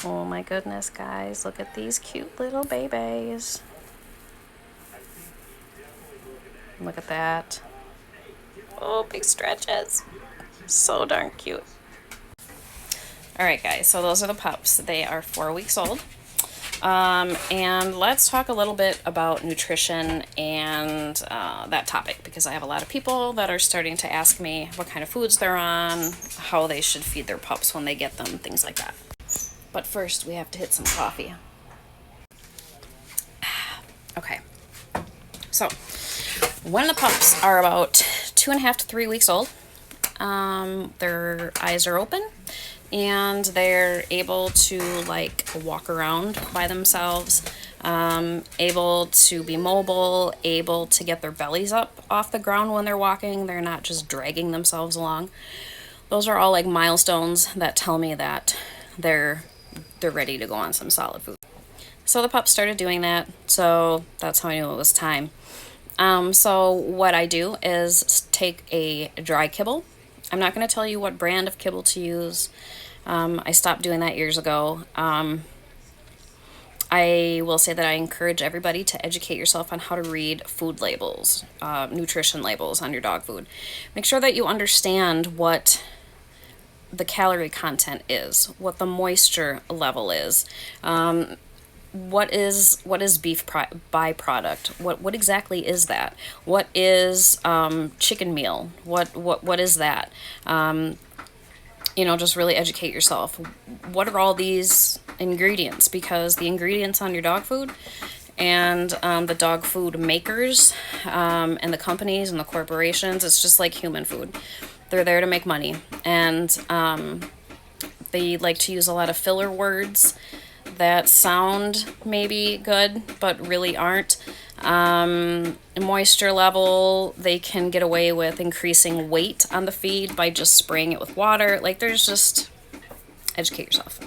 Oh my goodness, guys, look at these cute little babies. Look at that. Oh, big stretches. So darn cute. All right, guys, so those are the pups. They are 4 weeks old. And let's talk a little bit about nutrition and that topic, because I have a lot of people that are starting to ask me what kind of foods they're on, how they should feed their pups when they get them, things like that. But first, we have to hit some coffee. Okay, so when the pups are about 2.5 to 3 weeks old, their eyes are open and they're able to like walk around by themselves, able to be mobile, able to get their bellies up off the ground when they're walking. They're not just dragging themselves along. Those are all like milestones that tell me that they're ready to go on some solid food. So the pup started doing that, so that's how I knew it was time. So what I do is take a dry kibble. I'm not going to tell you what brand of kibble to use. I stopped doing that years ago. I will say that I encourage everybody to educate yourself on how to read food labels, nutrition labels on your dog food. Make sure that you understand what the calorie content is, what the moisture level is, what is beef byproduct, what exactly is that, what is chicken meal, what is that, just really educate yourself. What are all these ingredients? Because the ingredients on your dog food and the dog food makers and the companies and the corporations, it's just like human food. They're there to make money, and they like to use a lot of filler words that sound maybe good but really aren't. Moisture level, they can get away with increasing weight on the feed by just spraying it with water. Like, there's just, educate yourself.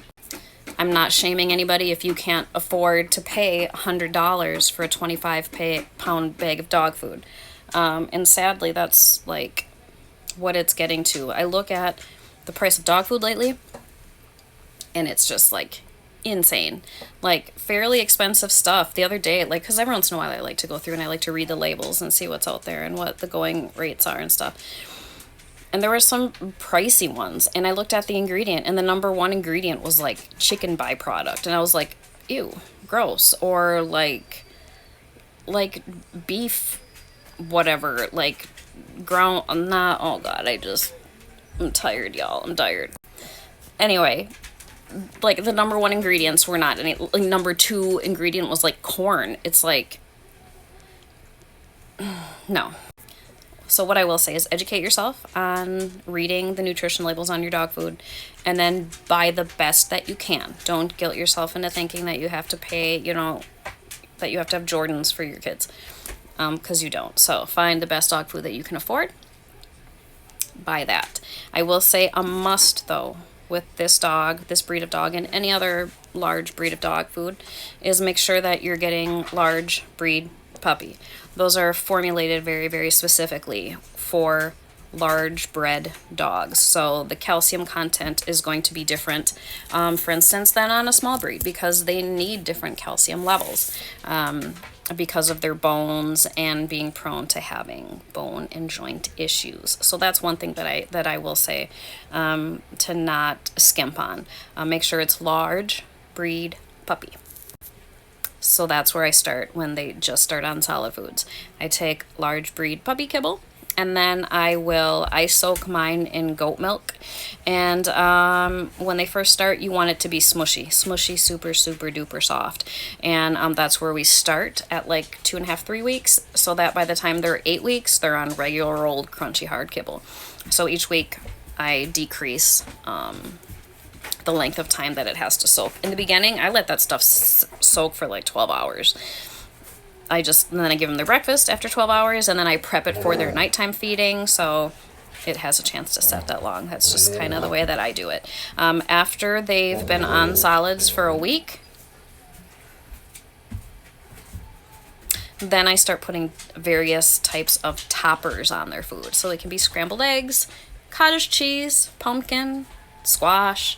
I'm not shaming anybody if you can't afford to pay $100 for a 25-pound bag of dog food. And sadly, that's like what it's getting to. I look at the price of dog food lately, and it's just like insane. Like, fairly expensive stuff. The other day, like, because every once in a while I like to go through and I like to read the labels and see what's out there and what the going rates are and stuff. And there were some pricey ones, and I looked at the ingredient, and the number one ingredient was like chicken byproduct, and I was like, ew, gross. Or like beef whatever, like ground, not, oh god, I'm tired, y'all. I'm tired. Anyway, like, the number one ingredients were not any, like, number two ingredient was like corn. It's like, no. So what I will say is educate yourself on reading the nutrition labels on your dog food, and then buy the best that you can. Don't guilt yourself into thinking that you have to pay, that you have to have Jordans for your kids, because you don't. So find the best dog food that you can afford. Buy that. I will say a must, though, with this dog, this breed of dog, and any other large breed of dog food, is make sure that you're getting large breed puppy. Those are formulated very, very specifically for large bred dogs. So the calcium content is going to be different, for instance, than on a small breed, because they need different calcium levels. Because of their bones and being prone to having bone and joint issues. So that's one thing that I will say, to not skimp on. Make sure it's large breed puppy. So that's where I start when they just start on solid foods. I take large breed puppy kibble, and then I soak mine in goat milk. And when they first start, you want it to be smushy, super, super duper soft. And that's where we start at like 2.5, 3 weeks, so that by the time they're 8 weeks, they're on regular old crunchy hard kibble. So each week I decrease the length of time that it has to soak. In the beginning, I let that stuff soak for like 12 hours. And then I give them their breakfast after 12 hours, and then I prep it for their nighttime feeding, so it has a chance to set that long. That's just kind of the way that I do it. After they've been on solids for a week, then I start putting various types of toppers on their food. So they can be scrambled eggs, cottage cheese, pumpkin, squash,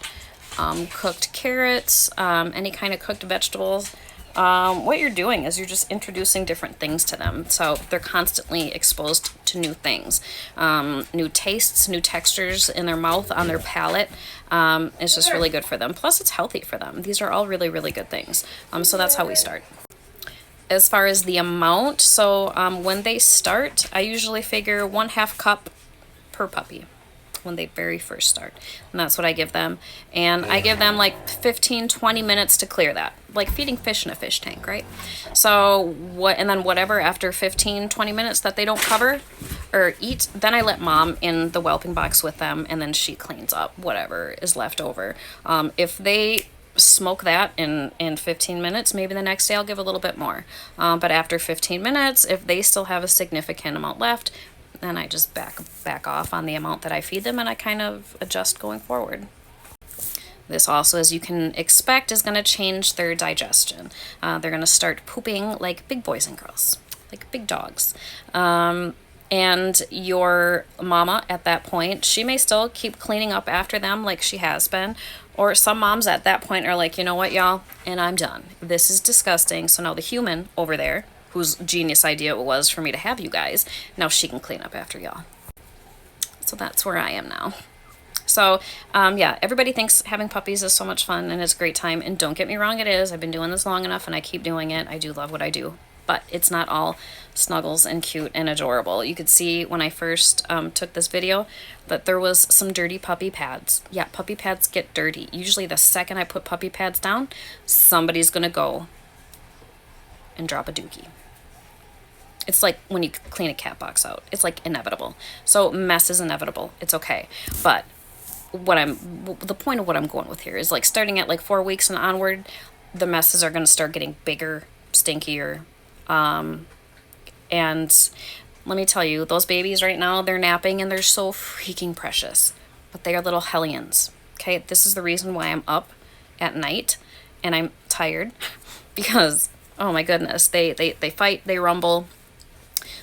cooked carrots, any kind of cooked vegetables. What you're doing is you're just introducing different things to them. So they're constantly exposed to new things, new tastes, new textures in their mouth, on their palate. It's just really good for them. Plus, it's healthy for them. These are all really, really good things. So that's how we start. As far as the amount, so when they start, I usually figure 1/2 cup per puppy when they very first start, and that's what I give them. And I give them like 15-20 minutes to clear that, like feeding fish in a fish tank, right? So and then whatever after 15-20 minutes that they don't cover or eat, then I let mom in the whelping box with them, and then she cleans up whatever is left over. If they smoke that in 15 minutes, maybe the next day I'll give a little bit more, but after 15 minutes, if they still have a significant amount left, then I just back off on the amount that I feed them, and I kind of adjust going forward. This also, as you can expect, is going to change their digestion. They're going to start pooping like big boys and girls, like big dogs. And your mama at that point, she may still keep cleaning up after them like she has been. Or some moms at that point are like, you know what, y'all, and I'm done. This is disgusting. So now the human over there, whose genius idea it was for me to have you guys, now she can clean up after y'all. So that's where I am now. So, yeah, everybody thinks having puppies is so much fun and it's a great time. And don't get me wrong, it is. I've been doing this long enough and I keep doing it. I do love what I do. But it's not all snuggles and cute and adorable. You could see when I first took this video that there was some dirty puppy pads. Yeah, puppy pads get dirty. Usually the second I put puppy pads down, somebody's going to go and drop a dookie. It's like when you clean a cat box out. It's like inevitable. So mess is inevitable. It's okay. But the point of what I'm going with here is like starting at like 4 weeks and onward, the messes are going to start getting bigger, stinkier. And let me tell you, those babies right now, they're napping and they're so freaking precious. But they are little hellions. Okay, this is the reason why I'm up at night and I'm tired because, oh my goodness, they fight, they rumble.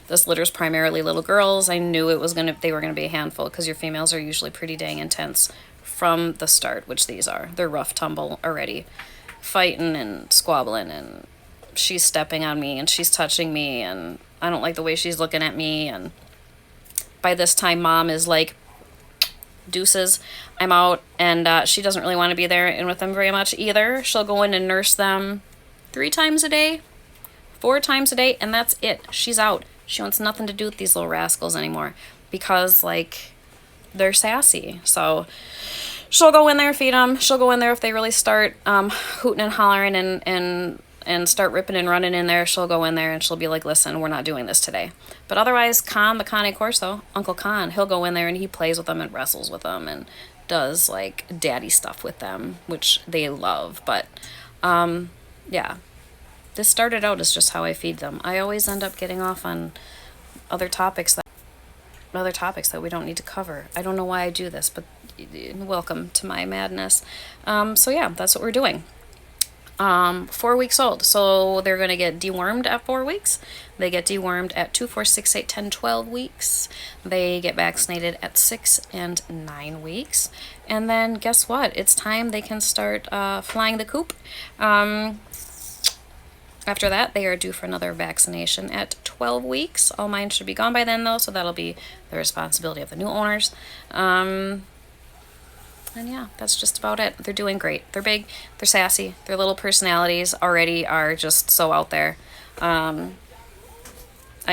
This litter's primarily little girls. I knew they were gonna be a handful because your females are usually pretty dang intense from the start, which these are. They're rough tumble already, fighting and squabbling, and she's stepping on me and she's touching me, and I don't like the way she's looking at me. And by this time, mom is like, deuces, I'm out, and she doesn't really want to be there and with them very much either. She'll go in and nurse them 3 times a day, 4 times a day, and that's it. She's out. She wants nothing to do with these little rascals anymore because, like, they're sassy. So she'll go in there, feed them. She'll go in there if they really start hooting and hollering and start ripping and running in there. She'll go in there and she'll be like, listen, we're not doing this today. But otherwise, Con, the Cane Corso, Uncle Con, he'll go in there and he plays with them and wrestles with them and does, like, daddy stuff with them, which they love. But, yeah. This started out as just how I feed them. I always end up getting off on other topics that we don't need to cover. I don't know why I do this, but welcome to my madness. So yeah, that's what we're doing. 4 weeks old, so they're going to get dewormed at 4 weeks. They get dewormed at 2, 4, 6, 8, 10, 12 weeks. They get vaccinated at 6 and 9 weeks. And then guess what? It's time they can start flying the coop. After that, they are due for another vaccination at 12 weeks. All mine should be gone by then, though, so that'll be the responsibility of the new owners. And yeah, that's just about it. They're doing great. They're big, they're sassy, their little personalities already are just so out there. I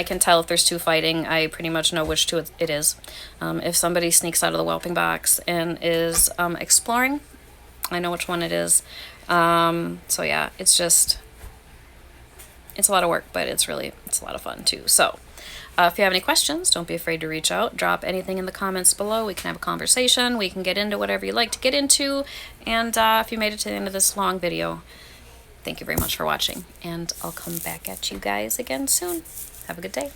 can tell if there's 2 fighting. I pretty much know which 2 it is. If somebody sneaks out of the whelping box and is exploring, I know which one it is. So yeah, it's a lot of work, but it's a lot of fun too. So if you have any questions, don't be afraid to reach out. Drop anything in the comments below. We can have a conversation. We can get into whatever you like to get into. And if you made it to the end of this long video, thank you very much for watching. And I'll come back at you guys again soon. Have a good day.